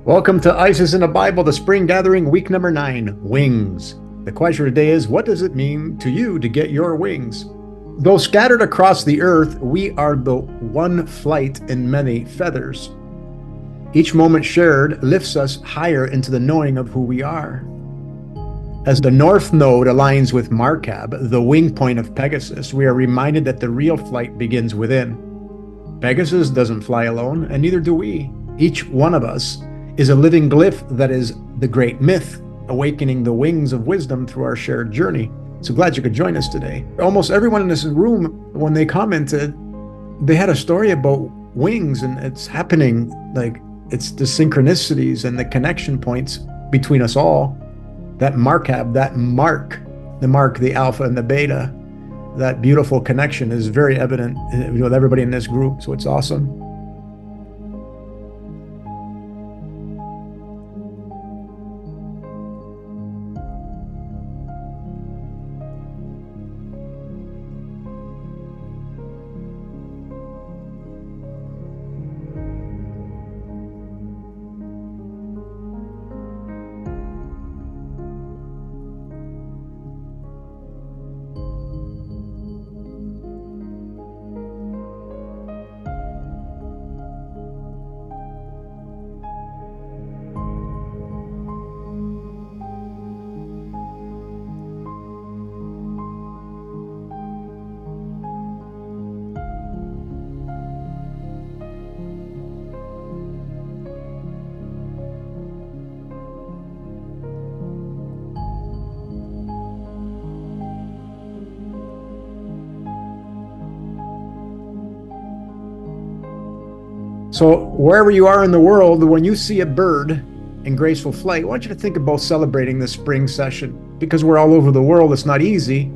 Welcome to Isis in the Bible, the Spring Gathering, week number 9, Wings. The question today is, what does it mean to you to get your wings? Though scattered across the earth, we are the one flight in many feathers. Each moment shared lifts us higher into the knowing of who we are. As the North Node aligns with Markab, the wing point of Pegasus, we are reminded that the real flight begins within. Pegasus doesn't fly alone, and neither do we. Each one of us is a living glyph that is the great myth, awakening the wings of wisdom through our shared journey. So glad you could join us today. Almost everyone in this room, when they commented, they had a story about wings, and it's happening. Like, it's the synchronicities and the connection points between us all. That Markab, that mark, the alpha and the beta, that beautiful connection is very evident with everybody in this group. So it's awesome. So wherever you are in the world, when you see a bird in graceful flight, I want you to think about celebrating this spring session. Because we're all over the world, it's not easy.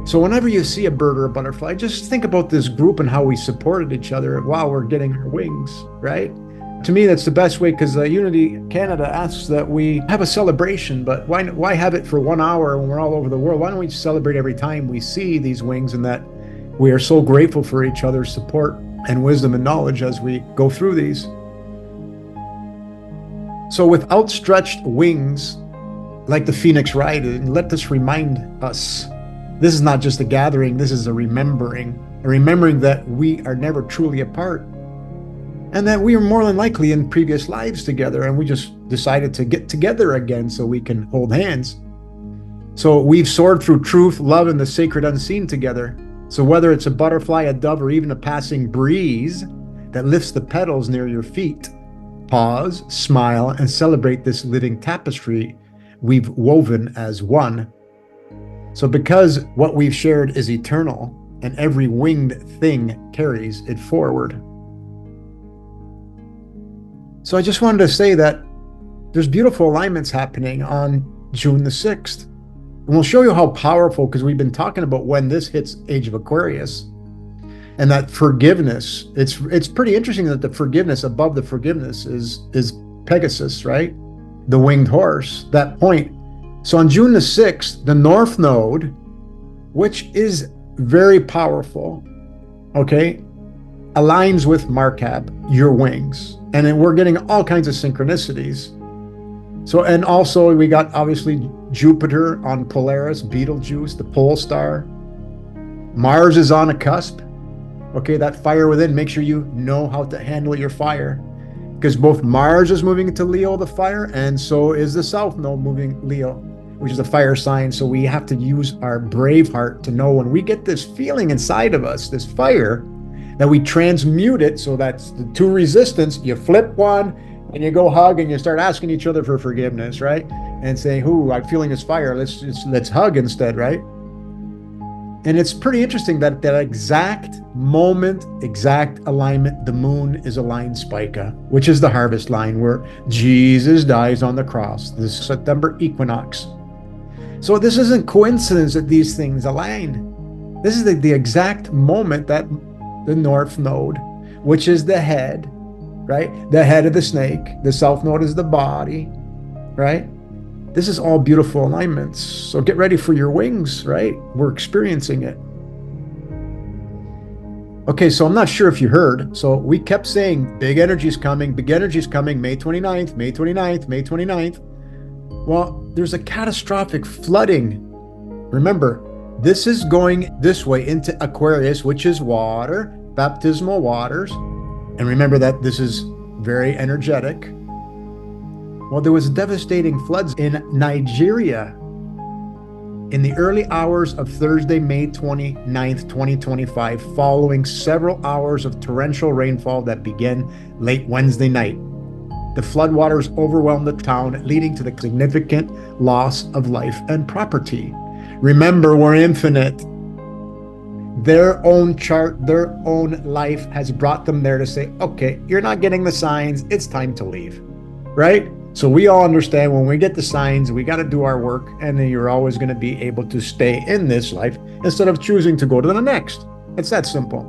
So whenever you see a bird or a butterfly, just think about this group and how we supported each other while we're getting our wings, right? To me, that's the best way, because Unity Canada asks that we have a celebration, but why have it for 1 hour when we're all over the world? Why don't we celebrate every time we see these wings, and that we are so grateful for each other's support and wisdom and knowledge as we go through these. So with outstretched wings, like the Phoenix rising, let this remind us, this is not just a gathering, this is a remembering that we are never truly apart, and that we are more than likely in previous lives together, and we just decided to get together again so we can hold hands. So we've soared through truth, love, and the sacred unseen together. So whether it's a butterfly, a dove, or even a passing breeze that lifts the petals near your feet, pause, smile, and celebrate this living tapestry we've woven as one. So because what we've shared is eternal, and every winged thing carries it forward. So I just wanted to say that there's beautiful alignments happening on June the 6th. And we'll show you how powerful, because we've been talking about when this hits Age of Aquarius, and that forgiveness. It's pretty interesting that the forgiveness, above the forgiveness, is Pegasus, right? The winged horse, that point. So on June the 6th, the North Node, which is very powerful, okay, aligns with Markab, your wings. And then we're getting all kinds of synchronicities. So, and also we got obviously Jupiter on Polaris, Betelgeuse, the pole star. Mars is on a cusp. Okay, that fire within, make sure you know how to handle your fire. Because both Mars is moving into Leo, the fire, and so is the South Node moving Leo, which is a fire sign. So we have to use our brave heart to know when we get this feeling inside of us, this fire, that we transmute it. So that's the two resistance. You flip one, and you go hug, and you start asking each other for forgiveness, right? And saying, "Ooh, I'm feeling this fire. Let's hug instead," right? And it's pretty interesting that exact moment, exact alignment, the moon is aligned Spica, which is the harvest line where Jesus dies on the cross, this September equinox. So this isn't coincidence that these things align. This is the exact moment that the North Node, which is the head, right? The head of the snake. The South Node is the body, right? This is all beautiful alignments. So get ready for your wings, right? We're experiencing it. Okay, so I'm not sure if you heard. So we kept saying big energy's coming, big energy's coming, May 29th, May 29th, May 29th. Well, there's a catastrophic flooding. Remember, this is going this way into Aquarius, which is water, baptismal waters. And remember that this is very energetic. Well, there was devastating floods in Nigeria in the early hours of Thursday, May 29th, 2025, following several hours of torrential rainfall that began late Wednesday night. The floodwaters overwhelmed the town, leading to the significant loss of life and property. Remember, we're infinite. Their own chart, their own life has brought them there to say, okay, you're not getting the signs, it's time to leave, right? So we all understand when we get the signs, we got to do our work, and then you're always going to be able to stay in this life instead of choosing to go to the next. It's that simple.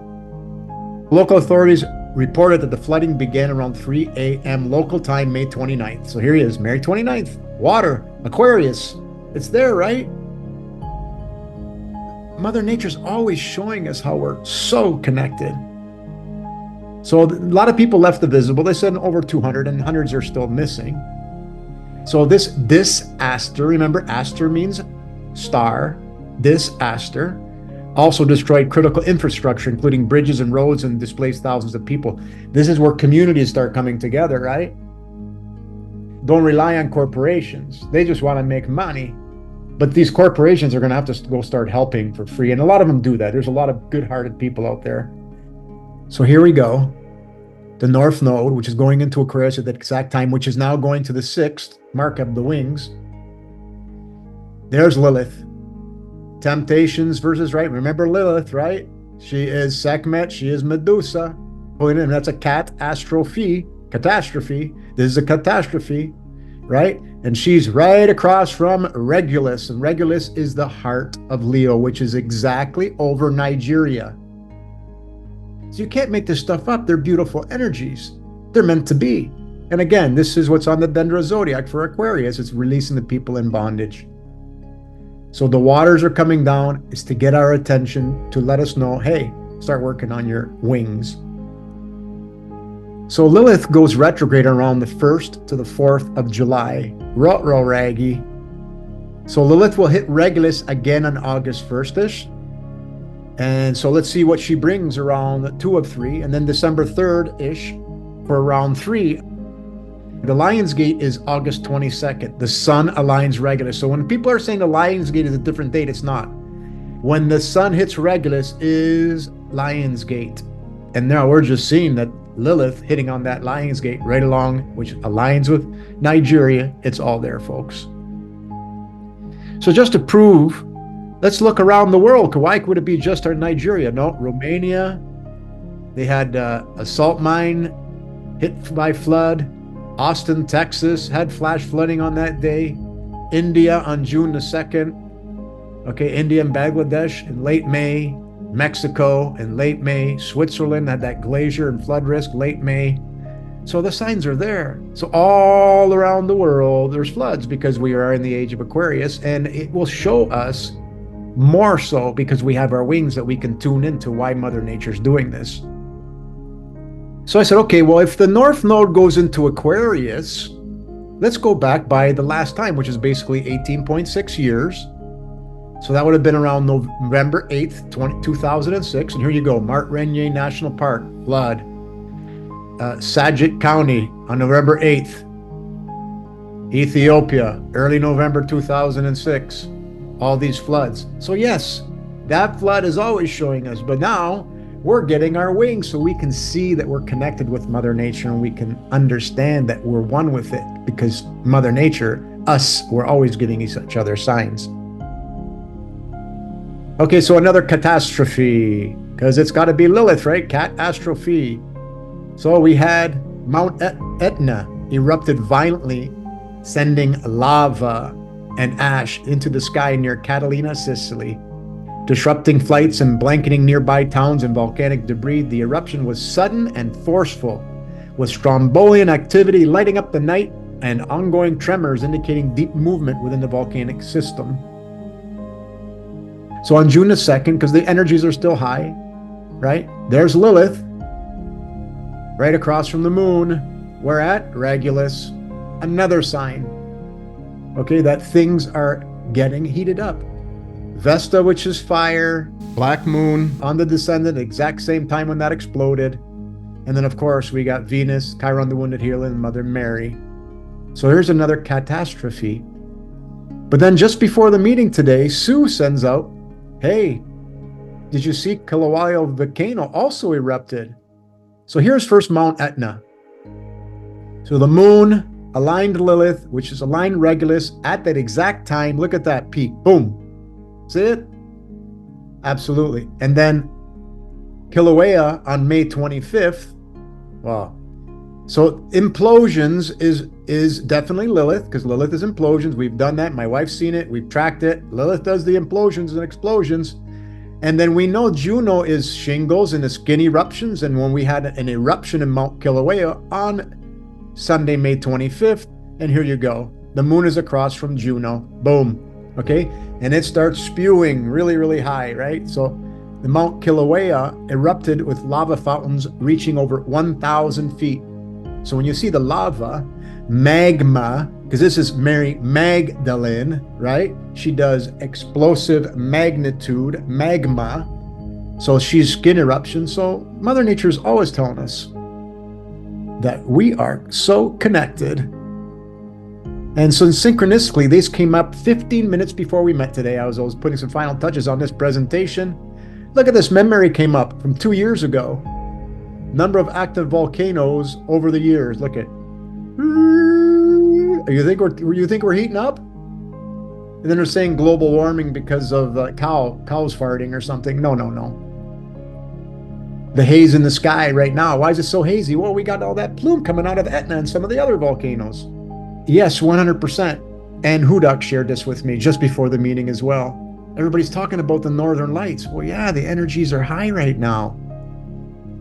Local authorities reported that the flooding began around 3 a.m. local time, May 29th. So here he is, May 29th, water, Aquarius. It's there, right? Mother Nature's always showing us how we're so connected. So a lot of people left the visible. They said over 200, and hundreds are still missing. So this aster, remember aster means star, this aster also destroyed critical infrastructure, including bridges and roads, and displaced thousands of people. This is where communities start coming together, right? Don't rely on corporations. They just want to make money. But these corporations are going to have to go start helping for free. And a lot of them do that. There's a lot of good-hearted people out there. So here we go. The North Node, which is going into Aquarius at that exact time, which is now going to the 6th, Markab, the wings. There's Lilith. Temptations versus right. Remember Lilith, right? She is Sekhmet. She is Medusa. And that's a catastrophe. This is a catastrophe, right? And she's right across from Regulus. And Regulus is the heart of Leo, which is exactly over Nigeria. So you can't make this stuff up. They're beautiful energies. They're meant to be. And again, this is what's on the Dendra Zodiac for Aquarius. It's releasing the people in bondage. So the waters are coming down. It's to get our attention, to let us know, hey, start working on your wings. So Lilith goes retrograde around the 1st to the 4th of July. Ruh-roh, Raggy. So Lilith will hit Regulus again on August 1st-ish. And so let's see what she brings around 2 of 3, and then December 3rd-ish for round 3. The Lion's Gate is August 22nd. The Sun aligns Regulus. So when people are saying the Lion's Gate is a different date, it's not. When the Sun hits Regulus is Lion's Gate. And now we're just seeing that Lilith hitting on that Lion's Gate right along, which aligns with Nigeria. It's all there, folks. So just to prove, let's look around the world. Why would it be just our Nigeria? No, Romania, they had a salt mine hit by flood. Austin, Texas had flash flooding on that day. India on June the 2nd. Okay, India and Bangladesh in late May. Mexico in late May. Switzerland had that glacier and flood risk late May. So the signs are there. So all around the world, there's floods because we are in the age of Aquarius, and it will show us more so because we have our wings that we can tune into why Mother Nature's doing this. So I said, okay, well, if the North Node goes into Aquarius, let's go back by the last time, which is basically 18.6 years. So that would have been around November 8th, 2006. And here you go, Mart Renier National Park, flood. Saget County on November 8th. Ethiopia, early November 2006. All these floods. So yes, that flood is always showing us, but now we're getting our wings so we can see that we're connected with Mother Nature, and we can understand that we're one with it because Mother Nature, us, we're always giving each other signs. Okay, so another catastrophe, because it's got to be Lilith, right? Catastrophe. So we had Mount Etna erupted violently, sending lava and ash into the sky near Catalina, Sicily, disrupting flights and blanketing nearby towns in volcanic debris. The eruption was sudden and forceful, with strombolian activity lighting up the night and ongoing tremors indicating deep movement within the volcanic system. So on June the 2nd, because the energies are still high, right? There's Lilith, right across from the moon. We're at Regulus, another sign, okay, that things are getting heated up. Vesta, which is fire, black moon on the descendant, exact same time when that exploded. And then, of course, we got Venus, Chiron the Wounded Healer, and Mother Mary. So here's another catastrophe. But then just before the meeting today, Sue sends out, hey, did you see Kilauea volcano also erupted? So here's first Mount Etna. So the moon aligned Lilith, which is aligned Regulus at that exact time. Look at that peak. Boom. See it? Absolutely. And then Kilauea on May 25th. Wow. So implosions is definitely Lilith, because Lilith is implosions. We've done that. My wife's seen it. We've tracked it. Lilith does the implosions and explosions. And then we know Juno is shingles and the skin eruptions. And when we had an eruption in Mount Kilauea on Sunday, May 25th, and here you go. The moon is across from Juno. Boom. Okay? And it starts spewing really, really high, right? So the Mount Kilauea erupted with lava fountains reaching over 1,000 feet. So when you see the lava, magma, because this is Mary Magdalene, right? She does explosive magnitude magma. So she's skin eruption. So Mother Nature is always telling us that we are so connected. And so synchronistically, these came up 15 minutes before we met today. I was putting some final touches on this presentation. Look at this memory came up from 2 years ago. Number of active volcanoes over the years. Look at. You think we're heating up? And then they're saying global warming because of cows farting or something. No. The haze in the sky right now. Why is it so hazy? Well, we got all that plume coming out of Etna and some of the other volcanoes. Yes, 100%. And Hudak shared this with me just before the meeting as well. Everybody's talking about the northern lights. Well, yeah, the energies are high right now,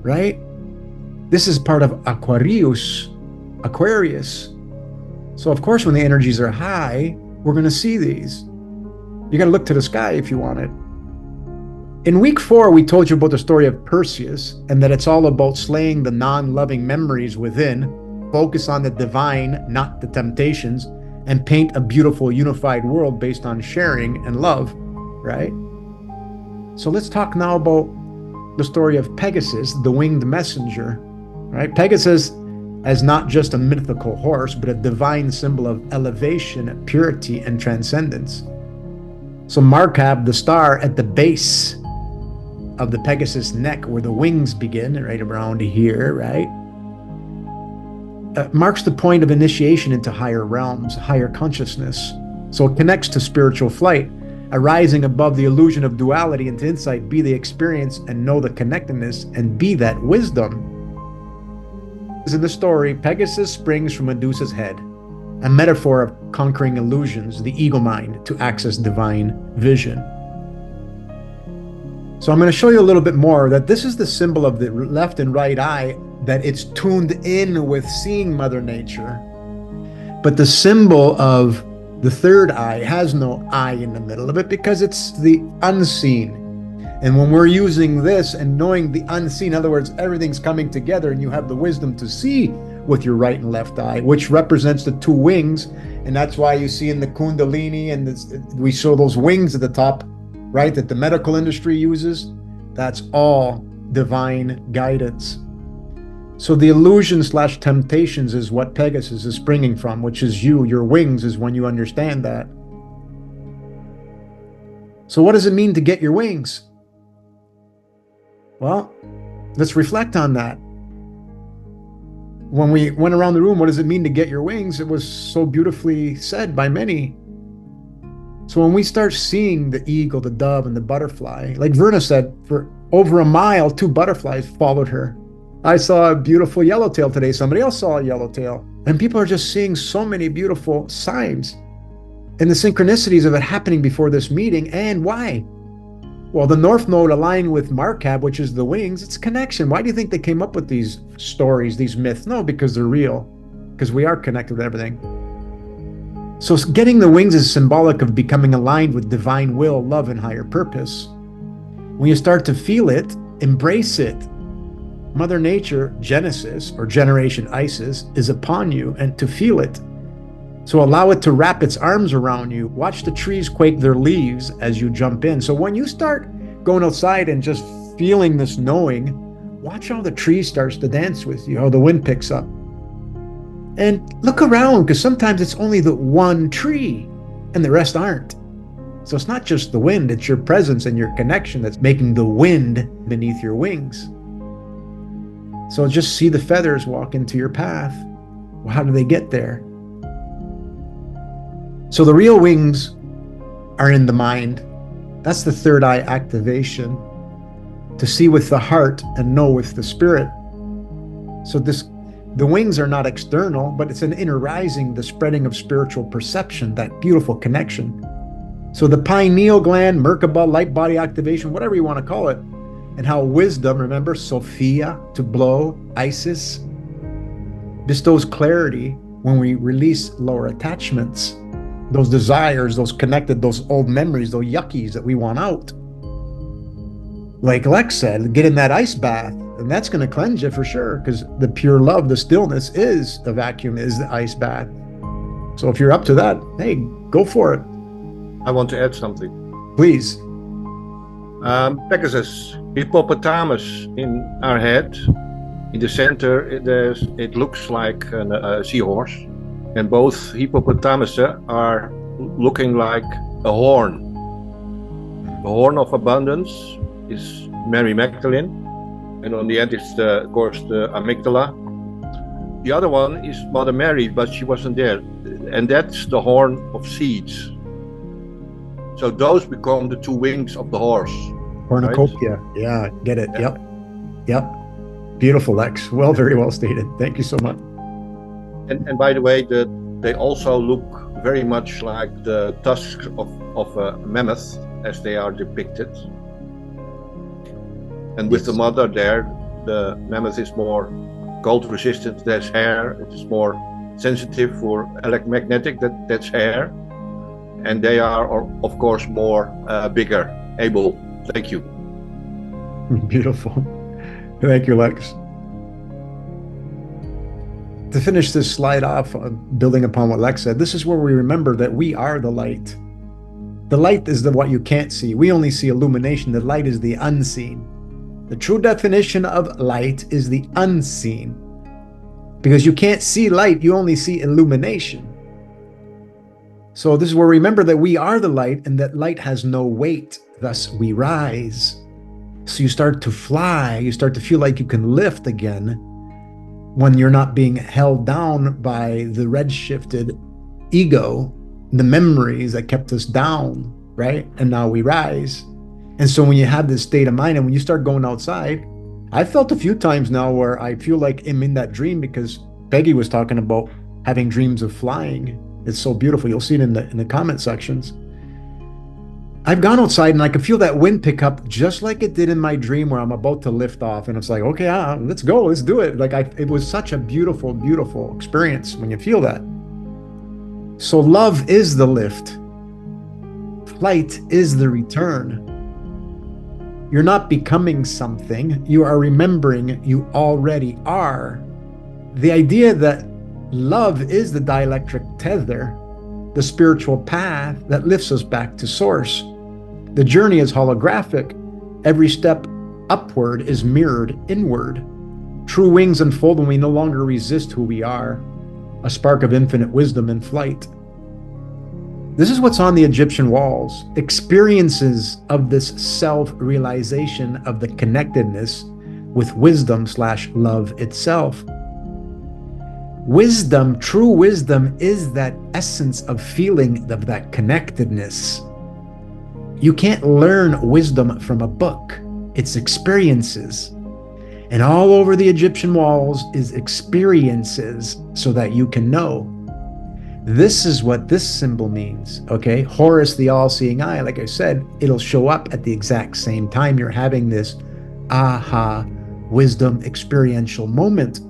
right? This is part of Aquarius. So of course, when the energies are high, we're going to see these. You got to look to the sky if you want it. In week 4, we told you about the story of Perseus and that it's all about slaying the non-loving memories within, focus on the divine, not the temptations, and paint a beautiful unified world based on sharing and love, right? So let's talk now about the story of Pegasus, the winged messenger, right? Pegasus as not just a mythical horse, but a divine symbol of elevation, purity, and transcendence. So Markab, the star at the base of the Pegasus neck, where the wings begin, right around here, right? Marks the point of initiation into higher realms, higher consciousness. So it connects to spiritual flight, arising above the illusion of duality into insight, be the experience and know the connectedness and be that wisdom. In the story, Pegasus springs from Medusa's head, a metaphor of conquering illusions, the ego mind, to access divine vision. So I'm going to show you a little bit more that this is the symbol of the left and right eye, that it's tuned in with seeing Mother Nature. But the symbol of the third eye has no eye in the middle of it because it's the unseen. And when we're using this and knowing the unseen, in other words, everything's coming together and you have the wisdom to see with your right and left eye, which represents the two wings. And that's why you see in the Kundalini and we show those wings at the top, right, that the medical industry uses. That's all divine guidance. So the illusion / temptations is what Pegasus is springing from, which is you. Your wings is when you understand that. So what does it mean to get your wings? Well, let's reflect on that. When we went around the room, what does it mean to get your wings? It was so beautifully said by many. So when we start seeing the eagle, the dove, and the butterfly, like Verna said, for over a mile, 2 butterflies followed her. I saw a beautiful yellowtail today. Somebody else saw a yellowtail. And people are just seeing so many beautiful signs and the synchronicities of it happening before this meeting. And why? Well, the North Node aligned with Markab, which is the wings, it's connection. Why do you think they came up with these stories, these myths? No, because they're real. Because we are connected with everything. So getting the wings is symbolic of becoming aligned with divine will, love, and higher purpose. When you start to feel it, Embrace it. Mother Nature, Genesis, or Generation Isis, is upon you, and to feel it. So allow it to wrap its arms around you. Watch the trees quake their leaves as you jump in. So when you start going outside and just feeling this knowing, watch how the tree starts to dance with you, how the wind picks up. And look around, because sometimes it's only the one tree and the rest aren't. So it's not just the wind, it's your presence and your connection that's making the wind beneath your wings. So just see the feathers walk into your path. Well, how do they get there? So the real wings are in the mind. That's the third eye activation, to see with the heart and know with the spirit. So the wings are not external, but it's an inner rising, the spreading of spiritual perception, that beautiful connection. So the pineal gland, Merkaba, light body activation, whatever you want to call it, and how wisdom, remember, Sophia, to blow, Isis, bestows clarity when we release lower attachments, those desires, those connected, those old memories, those yuckies that we want out. Like Lex said, get in that ice bath, and that's going to cleanse you for sure, because the pure love, the stillness is the vacuum, is the ice bath. So if you're up to that, hey, go for it. I want to add something. Please. Pegasus, hippopotamus in our head. In the center, it looks like a seahorse. And both hippopotamuses are looking like a horn. The horn of abundance is Mary Magdalene. And on the end is, of course, the amygdala. The other one is Mother Mary, but she wasn't there. And that's the horn of seeds. So those become the two wings of the horse. Cornucopia. Right? Yeah, get it. Yeah. Yep. Beautiful, Lex. Well, very well stated. Thank you so much. And by the way, they also look very much like the tusks of a mammoth as they are depicted. And with the mother there, the mammoth is more cold resistant, that's hair. It is more sensitive for electromagnetic, that's hair. And they are, of course, more bigger, able. Thank you. Beautiful. Thank you, Lex. To finish this slide off, building upon what Lex said, this is where we remember that we are the light. The light is what you can't see. We only see illumination. The light is the unseen. The true definition of light is the unseen. Because you can't see light, you only see illumination. So this is where we remember that we are the light and that light has no weight. Thus we rise. So you start to fly. You start to feel like you can lift again when you're not being held down by the red-shifted ego, the memories that kept us down, right? And now we rise. And so when you have this state of mind and when you start going outside, I felt a few times now where I feel like I'm in that dream, because Peggy was talking about having dreams of flying. It's so beautiful. You'll see it in the comment sections. I've gone outside and I can feel that wind pick up just like it did in my dream where I'm about to lift off. And it's like, okay, let's go, let's do it. Like it was such a beautiful, beautiful experience when you feel that. So love is the lift. Flight is the return. You're not becoming something. You are remembering you already are. The idea that love is the dielectric tether, the spiritual path that lifts us back to source. The journey is holographic. Every step upward is mirrored inward. True wings unfold when we no longer resist who we are, a spark of infinite wisdom in flight. This is what's on the Egyptian walls, experiences of this self-realization of the connectedness with wisdom/love itself. Wisdom, true wisdom, is that essence of feeling of that connectedness. You can't learn wisdom from a book. It's experiences. And all over the Egyptian walls is experiences so that you can know. This is what this symbol means, okay? Horus, the all-seeing eye, like I said, it'll show up at the exact same time you're having this aha wisdom experiential moment.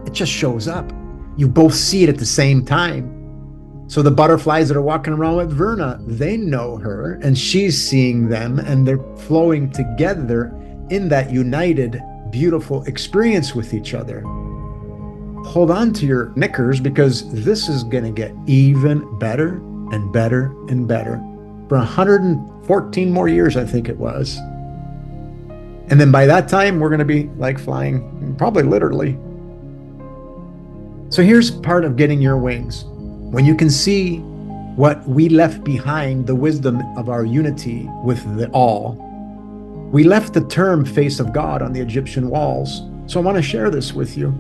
It just shows up. You both see it at the same time. So the butterflies that are walking around with Verna, they know her and she's seeing them and they're flowing together in that united, beautiful experience with each other, hold on to your knickers, because this is going to get even better and better and better for 114 more years, I think it was. And then by that time, we're going to be like flying, probably literally. So here's part of getting your wings. When you can see what we left behind, the wisdom of our unity with the all. We left the term face of God on the Egyptian walls. So I want to share this with you.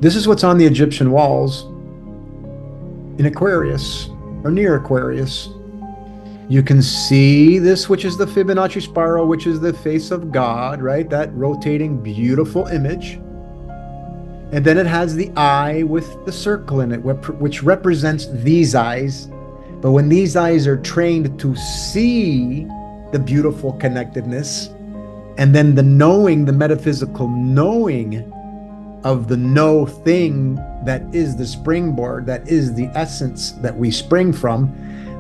This is what's on the Egyptian walls in Aquarius, or near Aquarius. You can see this, which is the Fibonacci spiral, which is the face of God, right? That rotating, beautiful image. And then it has the eye with the circle in it, which represents these eyes. But when these eyes are trained to see the beautiful connectedness, and then the knowing, the metaphysical knowing of the no thing that is the springboard, that is the essence that we spring from,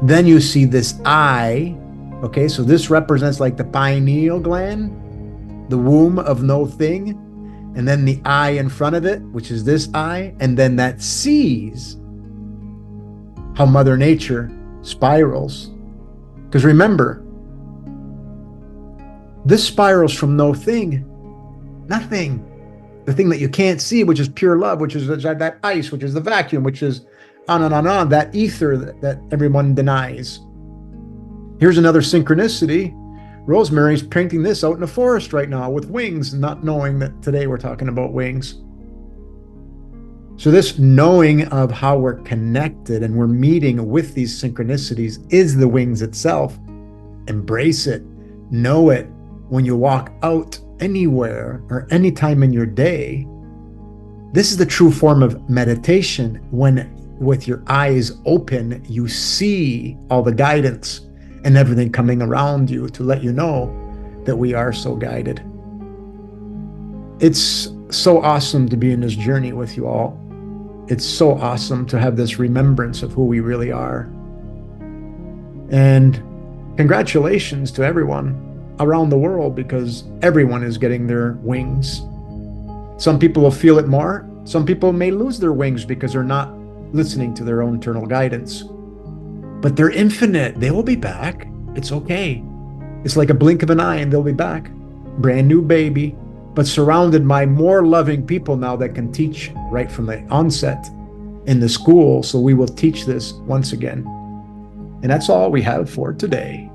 then you see this eye. Okay, so this represents like the pineal gland, the womb of no thing, and then the eye in front of it, which is this eye, and then that sees how Mother Nature spirals. Because remember, this spirals from no thing, nothing. The thing that you can't see, which is pure love, which is that ice, which is the vacuum, which is on and on and on, that ether that everyone denies. Here's another synchronicity. Rosemary's painting this out in the forest right now with wings, not knowing that today we're talking about wings. So this knowing of how we're connected and we're meeting with these synchronicities is the wings itself. Embrace it. Know it. When you walk out anywhere or anytime in your day, this is the true form of meditation. When with your eyes open, you see all the guidance and everything coming around you to let you know that we are so guided. It's so awesome to be in this journey with you all. It's so awesome to have this remembrance of who we really are. And congratulations to everyone around the world, because everyone is getting their wings. Some people will feel it more. Some people may lose their wings because they're not listening to their own internal guidance. But they're infinite. They will be back. It's okay. It's like a blink of an eye and they'll be back. Brand new baby, but surrounded by more loving people now that can teach right from the onset in the school. So we will teach this once again. And that's all we have for today.